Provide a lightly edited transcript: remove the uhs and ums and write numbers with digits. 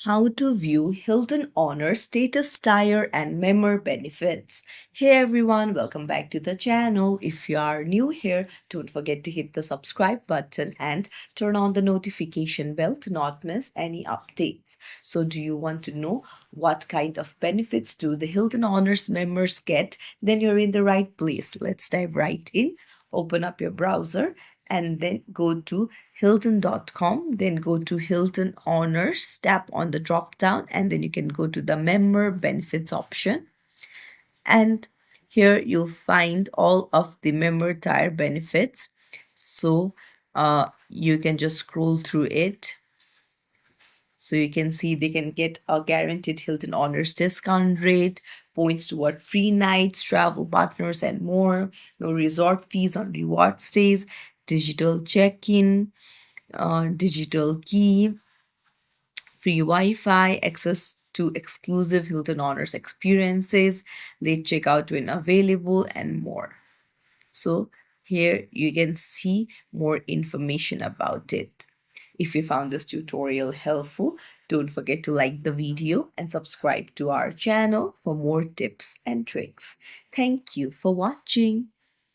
How to view Hilton Honors status tire and member benefits. Hey everyone, welcome back to the channel. If you are new here, don't forget to hit the subscribe button and turn on the notification bell to not miss any updates. So do you want to know what kind of benefits do the Hilton Honors members get? Then you're in the right place. Let's dive right in. Open up your browser and then go to hilton.com, then go to Hilton Honors, tap on the drop down, and then you can go to the member benefits option. And here you'll find all of the member tire benefits. So you can just scroll through it. So you can see they can get a guaranteed Hilton Honors discount rate, points toward free nights, travel partners, and more. No resort fees on reward stays, digital check-in, digital key, free Wi-Fi, access to exclusive Hilton Honors experiences, late checkout when available, and more. So here you can see more information about it. If you found this tutorial helpful, don't forget to like the video and subscribe to our channel for more tips and tricks. Thank you for watching.